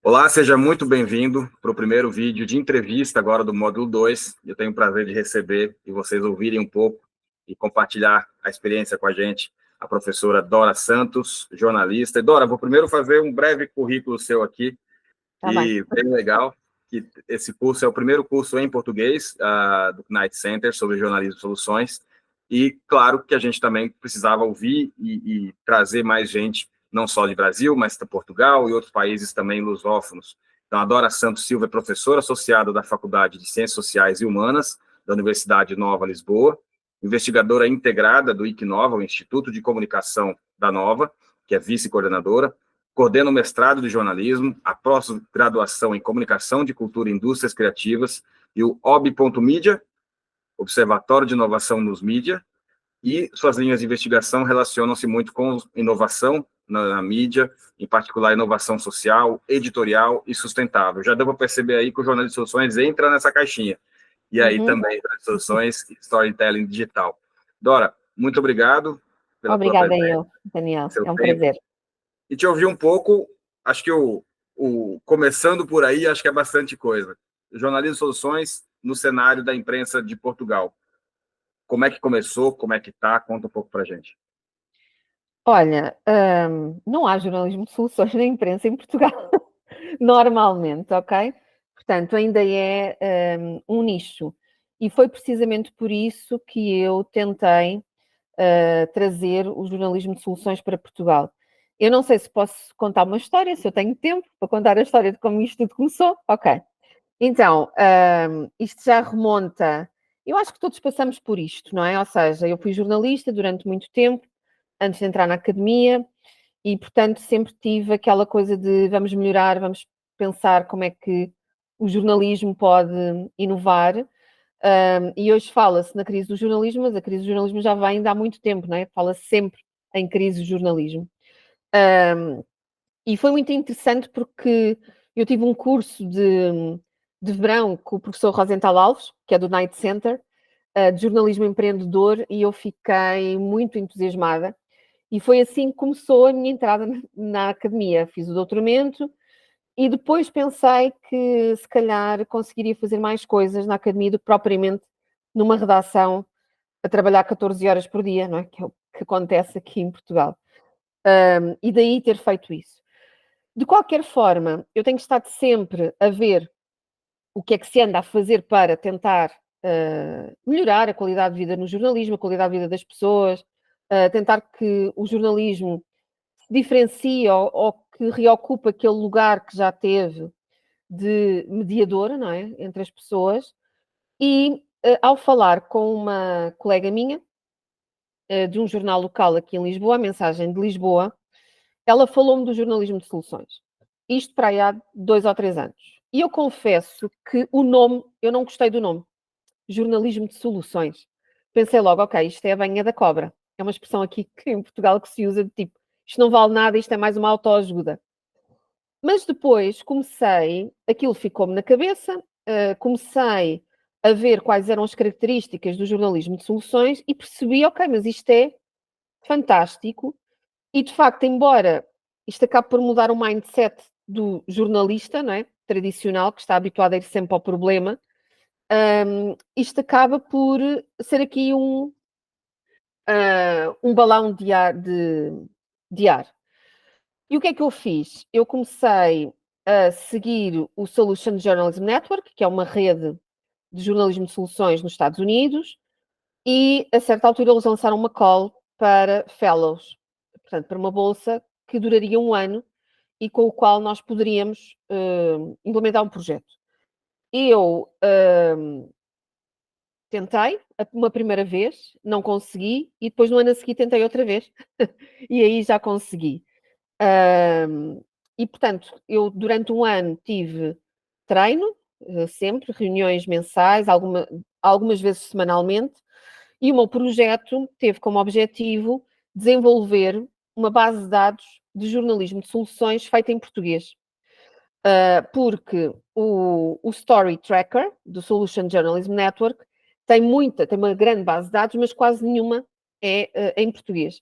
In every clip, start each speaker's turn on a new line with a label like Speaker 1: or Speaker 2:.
Speaker 1: Olá, seja muito bem-vindo para o primeiro vídeo de entrevista agora do módulo 2. Eu tenho o prazer de receber e vocês ouvirem um pouco e compartilhar a experiência com a gente, a professora Dora Santos, jornalista. E, Dora, vou primeiro fazer um breve currículo seu aqui, bem legal, que esse curso é o primeiro curso em português do Knight Center sobre jornalismo e soluções. E, claro, que a gente também precisava ouvir e trazer mais gente, não só de Brasil, mas de Portugal e outros países também lusófonos. Então, a Dora Santos Silva é professora associada da Faculdade de Ciências Sociais e Humanas da Universidade Nova Lisboa, investigadora integrada do ICNOVA, o Instituto de Comunicação da Nova, que é vice-coordenadora, coordena o mestrado de jornalismo, a pós-graduação em comunicação de cultura e indústrias criativas e o OB.Media, Observatório de Inovação nos Mídia, e suas linhas de investigação relacionam-se muito com inovação na mídia, em particular inovação social, editorial e sustentável. Já deu para perceber aí que o Jornal de Soluções entra nessa caixinha. E aí também, soluções e storytelling digital. Dora, muito obrigado pela tua presença.
Speaker 2: Obrigada eu, Daniel, é um prazer.
Speaker 1: E te ouvir um pouco, acho que começando por aí, acho que é bastante coisa. Jornalismo de Soluções no cenário da imprensa de Portugal. Como é que começou? Como é que está? Conta um pouco para a gente.
Speaker 2: Olha, não há jornalismo de soluções na imprensa em Portugal, normalmente, ok? Portanto, ainda é um nicho. E foi precisamente por isso que eu tentei trazer o jornalismo de soluções para Portugal. Eu não sei se posso contar uma história, se eu tenho tempo para contar a história de como isto tudo começou. Ok. Então, isto já remonta... Eu acho que todos passamos por isto, não é? Ou seja, eu fui jornalista durante muito tempo, antes de entrar na academia, e, portanto, sempre tive aquela coisa de vamos melhorar, vamos pensar como é que o jornalismo pode inovar. E hoje fala-se na crise do jornalismo, mas a crise do jornalismo já vem de há muito tempo, não é? Fala-se sempre em crise do jornalismo. E foi muito interessante porque eu tive um curso de verão com o professor Rosenthal Alves, que é do Knight Center, de jornalismo empreendedor, e eu fiquei muito entusiasmada. E foi assim que começou a minha entrada na academia. Fiz o doutoramento e depois pensei que se calhar conseguiria fazer mais coisas na academia do que propriamente numa redação a trabalhar 14 horas por dia, não é? Que é o que acontece aqui em Portugal. E daí ter feito isso. De qualquer forma, eu tenho estado sempre a ver o que é que se anda a fazer para tentar melhorar a qualidade de vida no jornalismo, a qualidade de vida das pessoas, tentar que o jornalismo se diferencie ou que reocupe aquele lugar que já teve de mediadora, não é? Entre as pessoas. E ao falar com uma colega minha, de um jornal local aqui em Lisboa, a Mensagem de Lisboa, ela falou-me do jornalismo de soluções. Isto para aí há 2 ou 3 anos. E eu confesso que o nome, eu não gostei do nome. Jornalismo de soluções. Pensei logo, ok, isto é a banha da cobra. É uma expressão aqui que, em Portugal que se usa de tipo, isto não vale nada, isto é mais uma autoajuda. Mas depois comecei, aquilo ficou-me na cabeça, comecei a ver quais eram as características do jornalismo de soluções e percebi, ok, mas isto é fantástico. E, de facto, embora isto acabe por mudar o mindset do jornalista, não é? Tradicional, que está habituado a ir sempre ao problema, isto acaba por ser aqui um balão de ar. E o que é que eu fiz? Eu comecei a seguir o Solution Journalism Network, que é uma rede de jornalismo de soluções nos Estados Unidos, e a certa altura eles lançaram uma call para fellows, portanto, para uma bolsa que duraria 1 ano e com o qual nós poderíamos implementar um projeto. Eu tentei uma primeira vez, não consegui, e depois no ano a seguir tentei outra vez, e aí já consegui. E, portanto, eu durante 1 ano tive treino, sempre, reuniões mensais, algumas vezes semanalmente, e o meu projeto teve como objetivo desenvolver uma base de dados de jornalismo de soluções feita em português. Porque o Story Tracker, do Solution Journalism Network, tem uma grande base de dados, mas quase nenhuma é em português.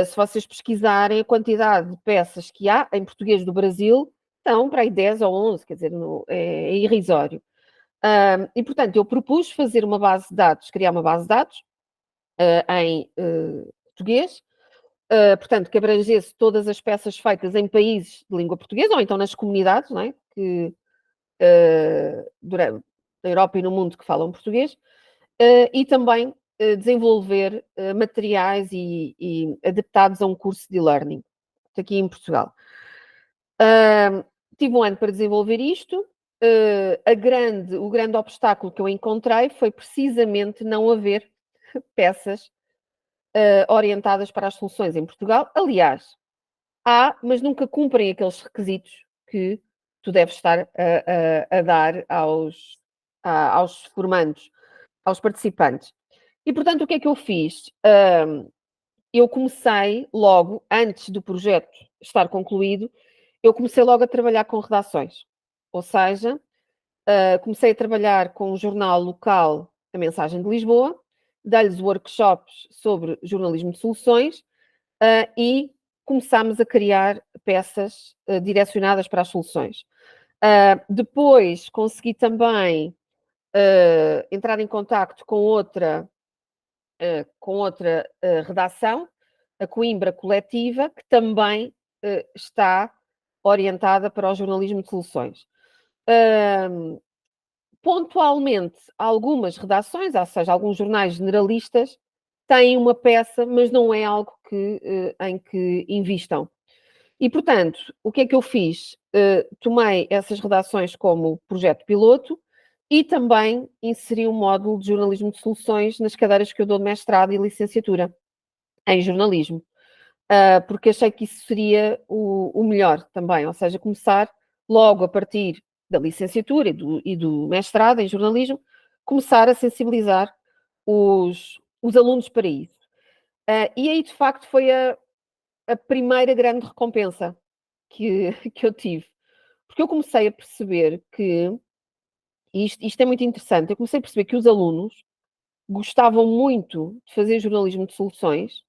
Speaker 2: Se vocês pesquisarem a quantidade de peças que há em português do Brasil, Estão para aí 10 ou 11, quer dizer, é irrisório. E, portanto, eu propus fazer uma base de dados, criar uma base de dados em português, portanto, que abrangesse todas as peças feitas em países de língua portuguesa, ou então nas comunidades, não é? Que, durante na Europa e no mundo que falam português, e também desenvolver materiais e adaptados a um curso de e-learning, aqui em Portugal. Tive um ano para desenvolver isto. O grande obstáculo que eu encontrei foi precisamente não haver peças orientadas para as soluções em Portugal. Aliás, há, mas nunca cumprem aqueles requisitos que tu deves estar a dar aos formandos, aos participantes. E, portanto, o que é que eu fiz? Eu comecei logo, antes do projeto estar concluído, eu comecei logo a trabalhar com redações. Ou seja, comecei a trabalhar com o jornal local A Mensagem de Lisboa, dei-lhes workshops sobre jornalismo de soluções e começámos a criar peças direcionadas para as soluções. Depois consegui também entrar em contacto com outra redação, a Coimbra Coletiva, que também está orientada para o jornalismo de soluções. Pontualmente, algumas redações, ou seja, alguns jornais generalistas, têm uma peça, mas não é algo em que invistam. E, portanto, o que é que eu fiz? Tomei essas redações como projeto piloto e também inseri um módulo de jornalismo de soluções nas cadeiras que eu dou de mestrado e licenciatura em jornalismo, porque achei que isso seria o melhor também, ou seja, começar logo a partir da licenciatura e do mestrado em jornalismo, começar a sensibilizar os alunos para isso. E aí, de facto, foi a primeira grande recompensa que eu tive. Porque eu comecei a perceber que, isto é muito interessante, eu comecei a perceber que os alunos gostavam muito de fazer jornalismo de soluções,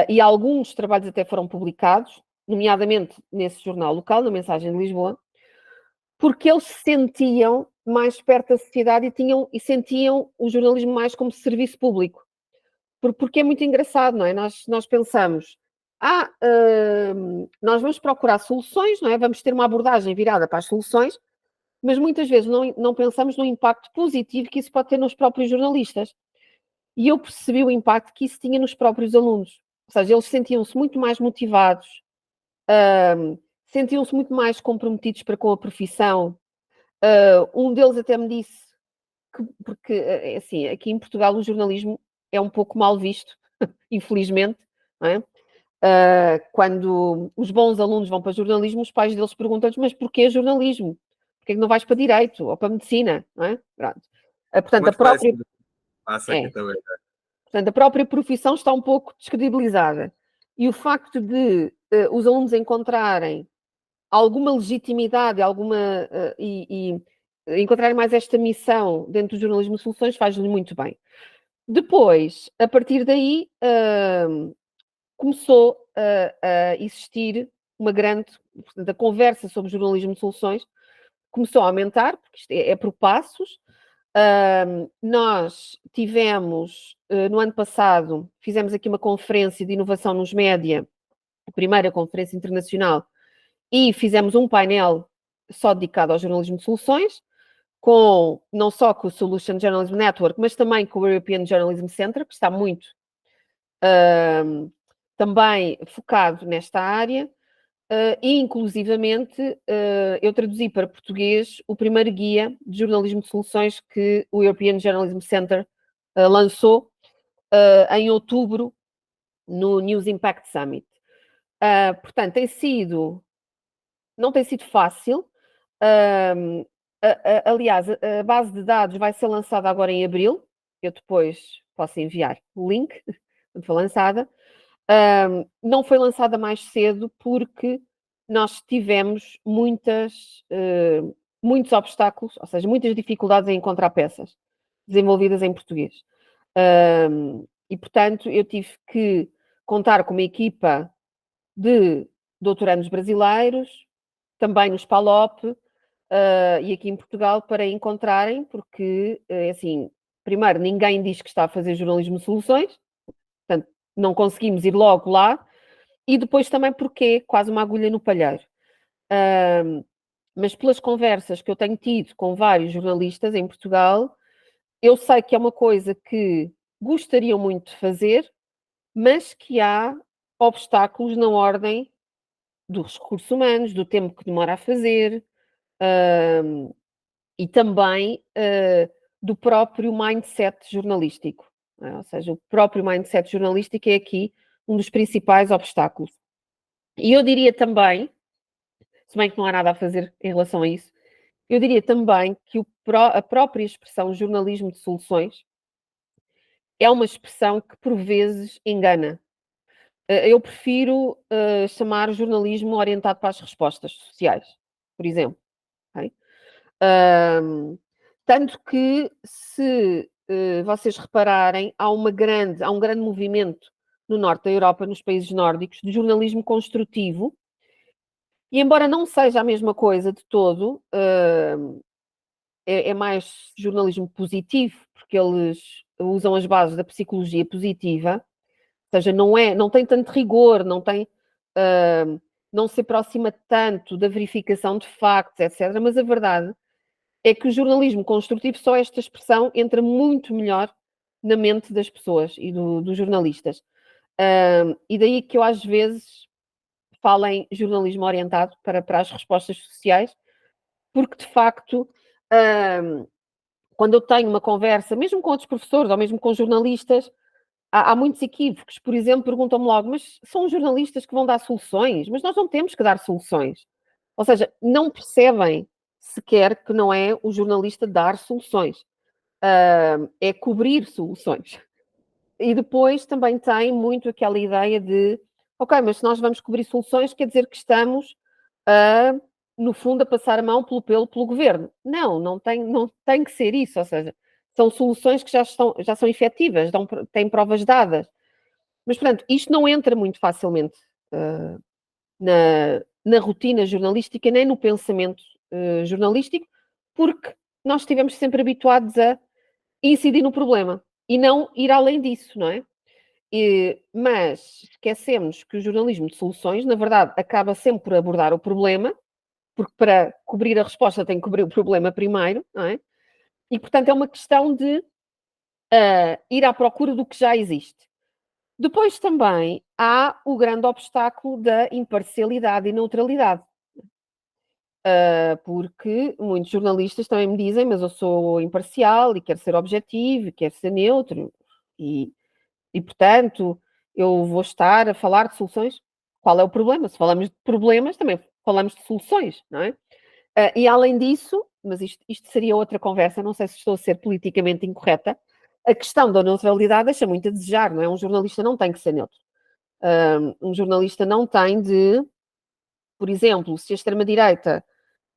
Speaker 2: e alguns trabalhos até foram publicados, nomeadamente nesse jornal local, na Mensagem de Lisboa, porque eles se sentiam mais perto da sociedade e sentiam o jornalismo mais como serviço público. Porque é muito engraçado, não é? Nós pensamos, nós vamos procurar soluções, não é? Vamos ter uma abordagem virada para as soluções, mas muitas vezes não pensamos no impacto positivo que isso pode ter nos próprios jornalistas. E eu percebi o impacto que isso tinha nos próprios alunos. Ou seja, eles sentiam-se muito mais motivados, sentiam-se muito mais comprometidos para com a profissão. Um deles até me disse porque, assim, aqui em Portugal o jornalismo é um pouco mal visto, infelizmente, não é? Quando os bons alunos vão para jornalismo, os pais deles perguntam-lhes, mas porquê jornalismo? Porquê que não vais para direito ou para medicina? Não é? Pronto. Portanto,
Speaker 1: aqui também.
Speaker 2: Portanto, a própria profissão está um pouco descredibilizada. E o facto de os alunos encontrarem alguma legitimidade, e encontrarem mais esta missão dentro do jornalismo de soluções faz-lhe muito bem. Depois, a partir daí, começou a existir uma grande... Portanto, a conversa sobre jornalismo de soluções começou a aumentar, porque isto é por passos. Nós tivemos, no ano passado, fizemos aqui uma conferência de inovação nos média, a primeira conferência internacional, e fizemos um painel só dedicado ao jornalismo de soluções, não só com o Solution Journalism Network, mas também com o European Journalism Center, que está muito também focado nesta área, e inclusivamente eu traduzi para português o primeiro guia de jornalismo de soluções que o European Journalism Center lançou em outubro no News Impact Summit. Portanto, não tem sido fácil. Aliás, a base de dados vai ser lançada agora em abril. Eu depois posso enviar o link quando for lançada. Não foi lançada mais cedo porque nós tivemos muitos obstáculos, ou seja, muitas dificuldades em encontrar peças desenvolvidas em português. E, portanto, eu tive que contar com uma equipa de doutorandos brasileiros, também nos PALOP e aqui em Portugal para encontrarem, porque, assim, primeiro, ninguém diz que está a fazer jornalismo de soluções, portanto, não conseguimos ir logo lá, e depois também porque é quase uma agulha no palheiro. Mas pelas conversas que eu tenho tido com vários jornalistas em Portugal, eu sei que é uma coisa que gostariam muito de fazer, mas que há obstáculos na ordem dos recursos humanos, do tempo que demora a fazer, e também do próprio mindset jornalístico. Ou seja, o próprio mindset jornalístico é aqui um dos principais obstáculos. E eu diria também, se bem que não há nada a fazer em relação a isso, eu diria também que a própria expressão jornalismo de soluções é uma expressão que por vezes engana. Eu prefiro chamar jornalismo orientado para as respostas sociais, por exemplo. Okay? Tanto que, se vocês repararem, há um grande movimento no norte da Europa, nos países nórdicos, de jornalismo construtivo, e embora não seja a mesma coisa de todo, é mais jornalismo positivo, porque eles usam as bases da psicologia positiva, ou seja, não tem tanto rigor, não se aproxima tanto da verificação de factos, etc. Mas a verdade é que o jornalismo construtivo, só esta expressão, entra muito melhor na mente das pessoas e dos jornalistas. E daí que eu às vezes falo em jornalismo orientado para as respostas sociais, porque de facto, quando eu tenho uma conversa, mesmo com outros professores ou mesmo com jornalistas, há muitos equívocos. Por exemplo, perguntam-me logo, mas são jornalistas que vão dar soluções? Mas nós não temos que dar soluções. Ou seja, não percebem sequer que não é o jornalista dar soluções. É cobrir soluções. E depois também tem muito aquela ideia de, ok, mas se nós vamos cobrir soluções, quer dizer que estamos, no fundo, a passar a mão pelo pelo governo. Não tem que ser isso. Ou seja, são soluções que já são efetivas, têm provas dadas. Mas, portanto, isto não entra muito facilmente na rotina jornalística, nem no pensamento jornalístico, porque nós estivemos sempre habituados a incidir no problema e não ir além disso, não é? Mas esquecemos que o jornalismo de soluções, na verdade, acaba sempre por abordar o problema, porque para cobrir a resposta tem que cobrir o problema primeiro, não é? E, portanto, é uma questão de ir à procura do que já existe. Depois também há o grande obstáculo da imparcialidade e neutralidade. Porque muitos jornalistas também me dizem, mas eu sou imparcial e quero ser objetivo, e quero ser neutro, e portanto eu vou estar a falar de soluções. Qual é o problema? Se falamos de problemas, também falamos de soluções, não é? E além disso, mas isto seria outra conversa, não sei se estou a ser politicamente incorreta, a questão da neutralidade deixa muito a desejar, não é? Um jornalista não tem que ser neutro. Um jornalista não tem de, por exemplo, se a extrema-direita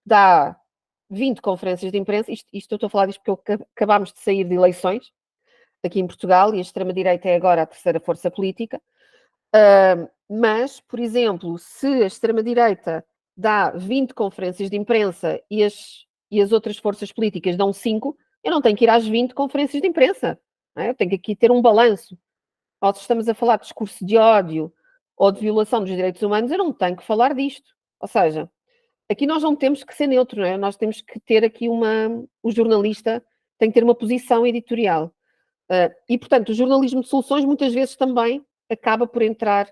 Speaker 2: dá 20 conferências de imprensa, isto eu estou a falar disto porque acabámos de sair de eleições aqui em Portugal e a extrema-direita é agora a terceira força política, mas, por exemplo, se a extrema-direita dá 20 conferências de imprensa e as outras forças políticas dão 5, eu não tenho que ir às 20 conferências de imprensa. Não é? Eu tenho que aqui ter um balanço. Nós estamos a falar de discurso de ódio ou de violação dos direitos humanos, eu não tenho que falar disto. Ou seja, aqui nós não temos que ser neutro, não é? Nós temos que ter aqui o jornalista tem que ter uma posição editorial. E, portanto, o jornalismo de soluções muitas vezes também acaba por entrar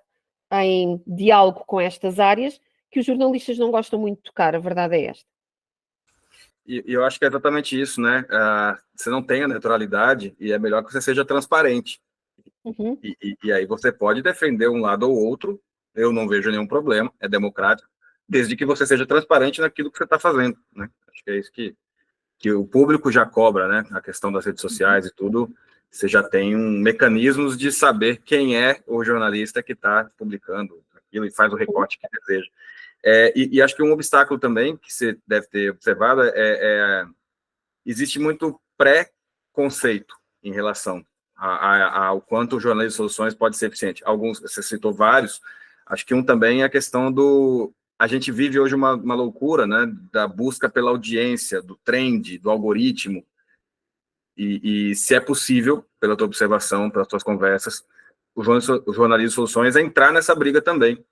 Speaker 2: em diálogo com estas áreas que os jornalistas não gostam muito de tocar, a verdade é esta.
Speaker 1: E eu acho que é exatamente isso, né? Você não tem a neutralidade e é melhor que você seja transparente.
Speaker 2: Uhum.
Speaker 1: E aí você pode defender um lado ou outro, eu não vejo nenhum problema, é democrático, desde que você seja transparente naquilo que você está fazendo, né? Acho que é isso que o público já cobra, né? A questão das redes sociais e tudo, você já tem mecanismos de saber quem é o jornalista que está publicando aquilo e faz o recorte que deseja. E acho que um obstáculo também que você deve ter observado existe muito pré-conceito em relação ao quanto o jornalismo de soluções pode ser eficiente. Alguns, você citou vários, acho que um também é a questão a gente vive hoje uma loucura, né, da busca pela audiência, do trend, do algoritmo, e se é possível, pela tua observação, pelas tuas conversas, o jornalismo de soluções é entrar nessa briga também,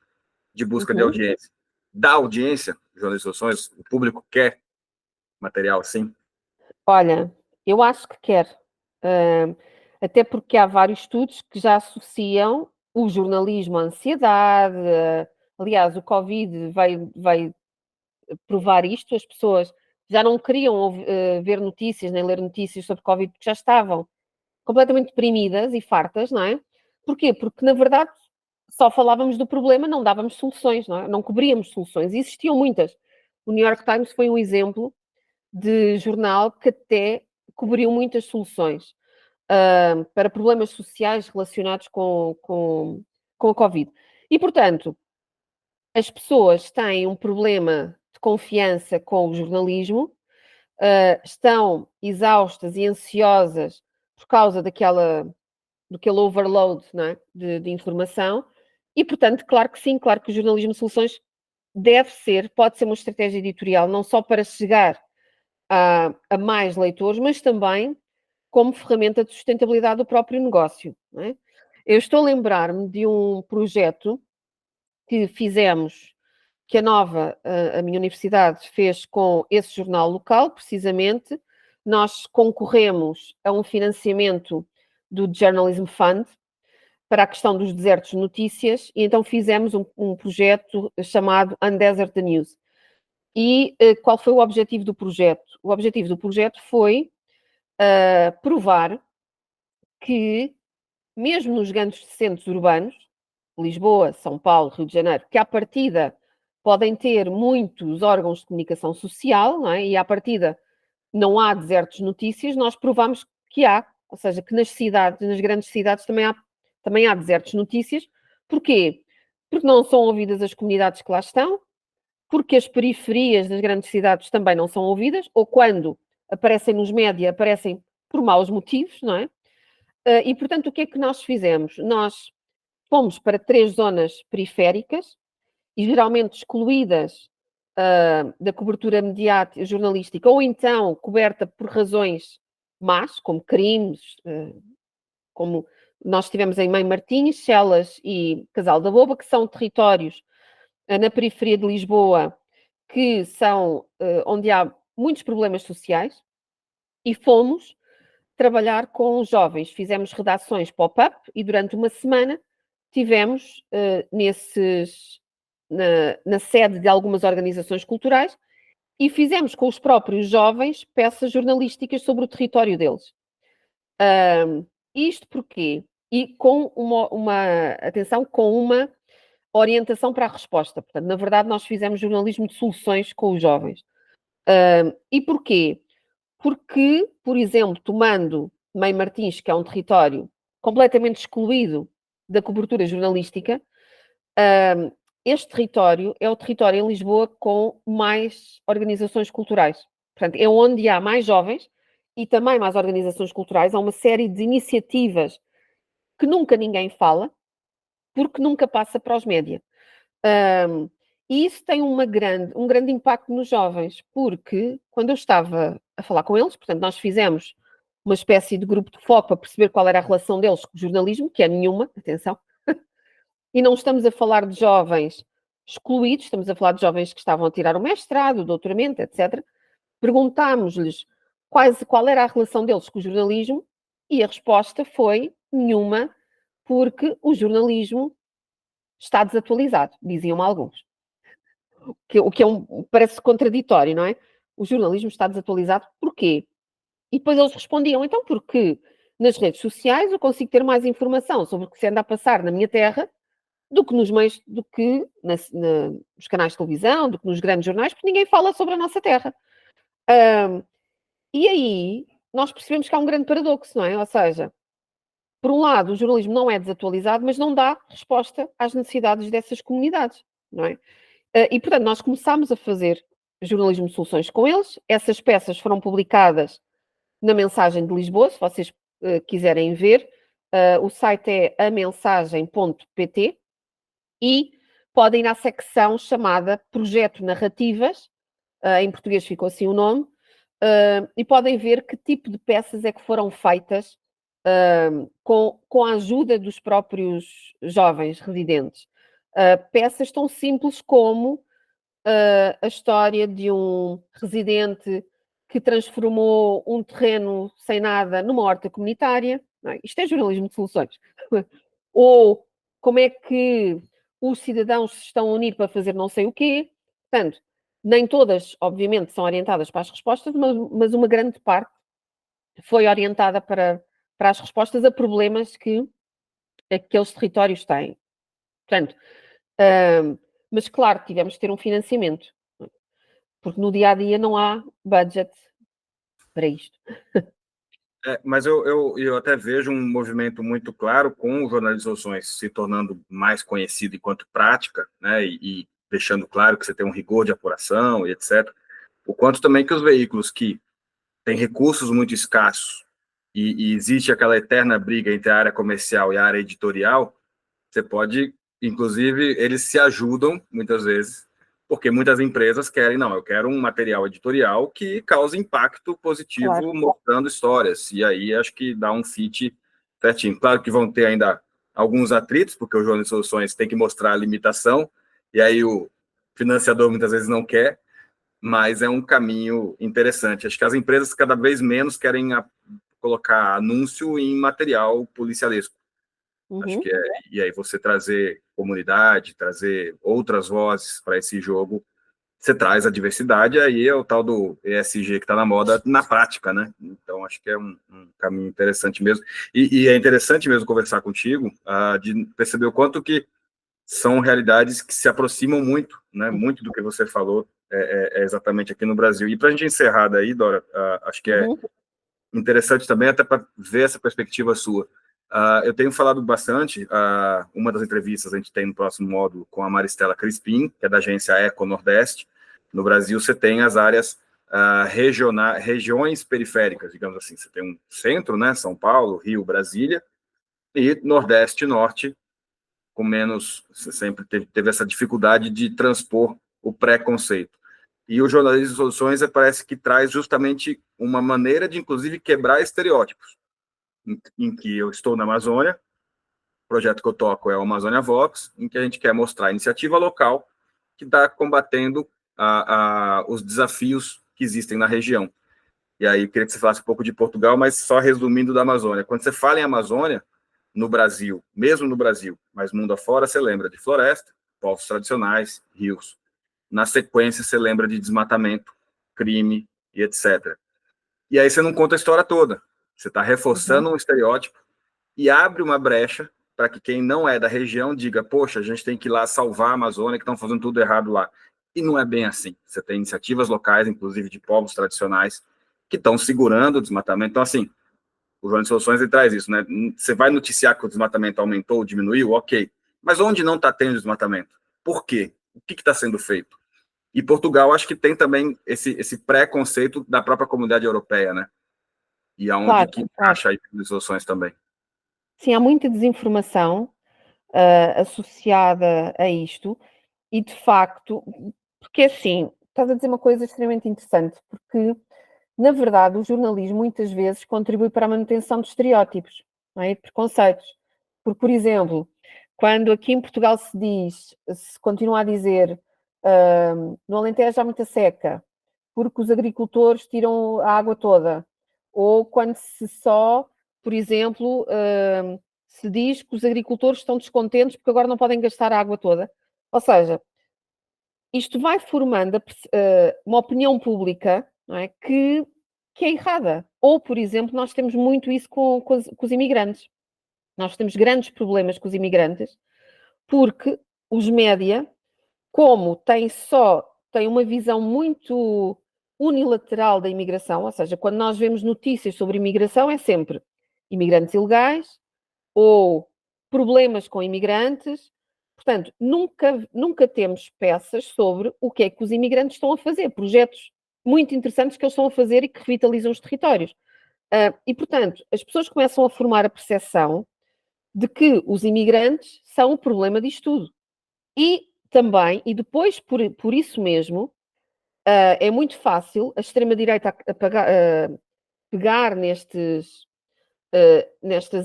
Speaker 1: de busca de audiência. Da audiência, jornalismo de soluções, o público quer material assim?
Speaker 2: Olha, eu acho que quer. Até porque há vários estudos que já associam o jornalismo à ansiedade. Aliás, o Covid vai provar isto. As pessoas já não queriam ver notícias nem ler notícias sobre Covid porque já estavam completamente deprimidas e fartas, não é? Porquê? Porque, na verdade, só falávamos do problema, não dávamos soluções, não é? Não cobríamos soluções. E existiam muitas. O New York Times foi um exemplo de jornal que até cobriu muitas soluções para problemas sociais relacionados com a Covid. E, portanto, as pessoas têm um problema de confiança com o jornalismo, estão exaustas e ansiosas por causa daquele overload, não é? de informação, e, portanto, claro que sim, claro que o jornalismo de soluções pode ser uma estratégia editorial, não só para chegar a mais leitores, mas também como ferramenta de sustentabilidade do próprio negócio. Não é? Eu estou a lembrar-me de um projeto que fizemos, que a minha universidade fez com esse jornal local, precisamente. Nós concorremos a um financiamento do Journalism Fund para a questão dos desertos de notícias, e então fizemos um projeto chamado Undesert the News. E qual foi o objetivo do projeto? O objetivo do projeto foi provar que, mesmo nos grandes centros urbanos, Lisboa, São Paulo, Rio de Janeiro, que à partida podem ter muitos órgãos de comunicação social, não é? E à partida não há desertos de notícias, nós provamos que há, ou seja, que nas grandes cidades também há desertos de notícias. Porquê? Porque não são ouvidas as comunidades que lá estão, porque as periferias das grandes cidades também não são ouvidas, ou quando aparecem nos média, aparecem por maus motivos, não é? E, portanto, o que é que nós fizemos? Nós fomos para 3 zonas periféricas e geralmente excluídas da cobertura mediática, jornalística, ou então coberta por razões más, como crimes, como nós tivemos em Mãe Martins, Chelas e Casal da Boba, que são territórios na periferia de Lisboa, que são onde há muitos problemas sociais, e fomos trabalhar com jovens. Fizemos redações pop-up e durante uma semana tivemos na sede de algumas organizações culturais e fizemos com os próprios jovens peças jornalísticas sobre o território deles. Isto porquê? E com atenção, com uma orientação para a resposta. Portanto, na verdade, nós fizemos jornalismo de soluções com os jovens. E porquê? Porque, por exemplo, tomando Mãe Martins, que é um território completamente excluído da cobertura jornalística, este território é o território em Lisboa com mais organizações culturais. Portanto, é onde há mais jovens e também mais organizações culturais. Há uma série de iniciativas que nunca ninguém fala, porque nunca passa para os média. E isso tem um grande impacto nos jovens, porque quando eu estava a falar com eles, portanto, nós fizemos uma espécie de grupo de foco para perceber qual era a relação deles com o jornalismo, que é nenhuma, atenção, e não estamos a falar de jovens excluídos, estamos a falar de jovens que estavam a tirar o mestrado, o doutoramento, etc. Perguntámos-lhes qual era a relação deles com o jornalismo e a resposta foi nenhuma, porque o jornalismo está desatualizado, diziam alguns. O que parece contraditório, não é? O jornalismo está desatualizado, porquê? E depois eles respondiam, então porque nas redes sociais eu consigo ter mais informação sobre o que se anda a passar na minha terra do que nos meios, do que nos canais de televisão, do que nos grandes jornais, porque ninguém fala sobre a nossa terra. E aí nós percebemos que há um grande paradoxo, não é? Ou seja, por um lado, o jornalismo não é desatualizado, mas não dá resposta às necessidades dessas comunidades, não é? E, portanto, nós começámos a fazer jornalismo de soluções com eles. Essas peças foram publicadas na Mensagem de Lisboa, se vocês quiserem ver. O site é amensagem.pt e podem ir à secção chamada Projeto Narrativas, em português ficou assim o nome, e podem ver que tipo de peças é que foram feitas com a ajuda dos próprios jovens residentes. Peças tão simples como a história de um residente que transformou um terreno sem nada numa horta comunitária. Não é? Isto é jornalismo de soluções. Ou como é que os cidadãos se estão a unir para fazer não sei o quê. Portanto, nem todas, obviamente, são orientadas para as respostas, mas uma grande parte foi orientada para as respostas a problemas que aqueles territórios têm. Portanto, mas claro, tivemos que ter um financiamento, porque no dia a dia não há budget para isto.
Speaker 1: Mas eu até vejo um movimento muito claro com o jornalismo de soluções se tornando mais conhecido enquanto prática, né, e deixando claro que você tem um rigor de apuração e etc. O quanto também que os veículos que têm recursos muito escassos e existe aquela eterna briga entre a área comercial e a área editorial, você pode, inclusive, eles se ajudam muitas vezes, porque muitas empresas querem, não, eu quero um material editorial que cause impacto positivo,
Speaker 2: Claro.
Speaker 1: mostrando histórias, e aí acho que dá um fit certinho. Claro que vão ter ainda alguns atritos, porque o Jornal de Soluções tem que mostrar a limitação, e aí o financiador muitas vezes não quer, mas é um caminho interessante. Acho que as empresas cada vez menos querem colocar anúncio em material policialesco. Acho que e aí você trazer comunidade, trazer outras vozes para esse jogo, você traz a diversidade, aí é o tal do ESG que está na moda na prática, né? Então, acho que é um caminho interessante mesmo. E é interessante mesmo conversar contigo, de perceber o quanto que são realidades que se aproximam muito, né? Muito do que você falou é exatamente aqui no Brasil. E para a gente encerrar daí, Dora, acho que é interessante também até para ver essa perspectiva sua. Eu tenho falado bastante, uma das entrevistas a gente tem no próximo módulo com a Maristela Crispim, que é da agência Eco Nordeste. No Brasil, você tem as áreas regiões periféricas, digamos assim. Você tem um centro, né, São Paulo, Rio, Brasília, e Nordeste e Norte, com menos, você sempre teve essa dificuldade de transpor o preconceito. E o jornalismo de soluções parece que traz justamente uma maneira de, inclusive, quebrar estereótipos. Em que eu estou na Amazônia, o projeto que eu toco é o Amazônia Vox, em que a gente quer mostrar a iniciativa local que está combatendo os desafios que existem na região. E aí, eu queria que você falasse um pouco de Portugal, mas só resumindo da Amazônia. Quando você fala em Amazônia, no Brasil, mesmo no Brasil, mas mundo afora, você lembra de floresta, povos tradicionais, rios. Na sequência, você lembra de desmatamento, crime e etc. E aí você não conta a história toda. Você está reforçando um estereótipo e abre uma brecha para que quem não é da região diga, poxa, a gente tem que ir lá salvar a Amazônia, que estão fazendo tudo errado lá. E não é bem assim. Você tem iniciativas locais, inclusive de povos tradicionais, que estão segurando o desmatamento. Então, assim, o Jornal de Soluções ele traz isso, né? Você vai noticiar que o desmatamento aumentou ou diminuiu, ok. Mas onde não está tendo desmatamento? Por quê? O que está sendo feito? E Portugal, acho que tem também esse preconceito da própria comunidade europeia, né? E aonde que encaixa aí as soluções também.
Speaker 2: Sim, há muita desinformação associada a isto e, de facto, porque assim, estás a dizer uma coisa extremamente interessante, porque, na verdade, o jornalismo muitas vezes contribui para a manutenção de estereótipos, não é? De preconceitos. Porque, por exemplo, quando aqui em Portugal se continua a dizer no Alentejo há muita seca, porque os agricultores tiram a água toda, ou quando por exemplo, se diz que os agricultores estão descontentes porque agora não podem gastar a água toda. Ou seja, isto vai formando uma opinião pública, não é, que é errada. Ou, por exemplo, nós temos muito isso com os imigrantes. Nós temos grandes problemas com os imigrantes, porque os média, como têm uma visão muito unilateral da imigração, ou seja, quando nós vemos notícias sobre imigração, é sempre imigrantes ilegais ou problemas com imigrantes. Portanto, nunca temos peças sobre o que é que os imigrantes estão a fazer, projetos muito interessantes que eles estão a fazer e que revitalizam os territórios. E, portanto, as pessoas começam a formar a percepção de que os imigrantes são o problema disto tudo. E também, e depois, por isso mesmo, é muito fácil a extrema-direita pegar nestas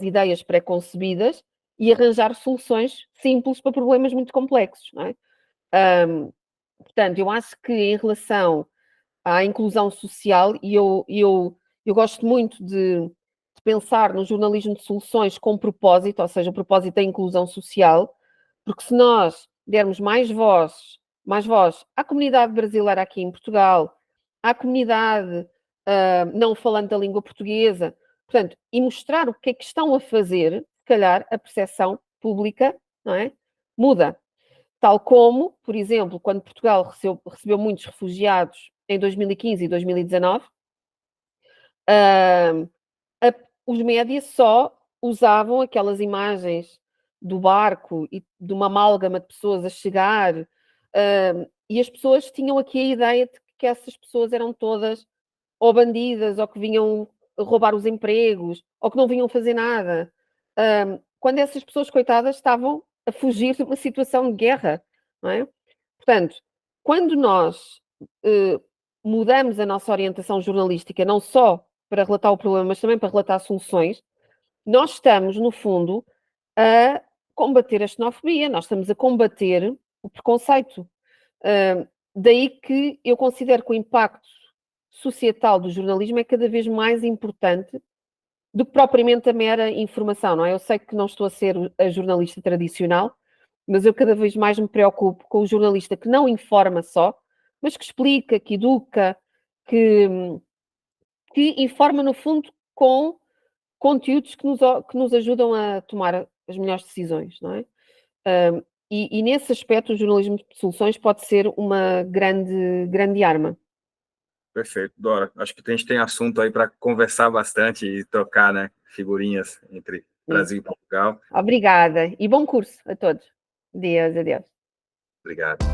Speaker 2: ideias pré-concebidas e arranjar soluções simples para problemas muito complexos, não é? Portanto, eu acho que em relação à inclusão social, e eu gosto muito de pensar no jornalismo de soluções com propósito, ou seja, o propósito da inclusão social, porque se nós dermos mais voz à comunidade brasileira aqui em Portugal, à comunidade não falante da língua portuguesa, portanto, e mostrar o que é que estão a fazer, se calhar a percepção pública, não é? Muda. Tal como, por exemplo, quando Portugal recebeu muitos refugiados em 2015 e 2019, os médias só usavam aquelas imagens do barco e de uma amálgama de pessoas a chegar, e as pessoas tinham aqui a ideia de que essas pessoas eram todas ou bandidas, ou que vinham roubar os empregos, ou que não vinham fazer nada. Quando essas pessoas, coitadas, estavam a fugir de uma situação de guerra, não é? Portanto, quando nós mudamos a nossa orientação jornalística, não só para relatar o problema, mas também para relatar soluções, nós estamos, no fundo, a combater a xenofobia, nós estamos a combater o preconceito. Daí que eu considero que o impacto societal do jornalismo é cada vez mais importante do que propriamente a mera informação, não é? Eu sei que não estou a ser a jornalista tradicional, mas eu cada vez mais me preocupo com o jornalista que não informa só, mas que explica, que educa, que informa, no fundo, com conteúdos que nos ajudam a tomar as melhores decisões, não é? E nesse aspecto, o jornalismo de soluções pode ser uma grande arma.
Speaker 1: Perfeito, Dora. Acho que a gente tem assunto aí para conversar bastante e trocar, né, figurinhas entre Brasil e Portugal.
Speaker 2: Obrigada e bom curso a todos. Adeus.
Speaker 1: Obrigado.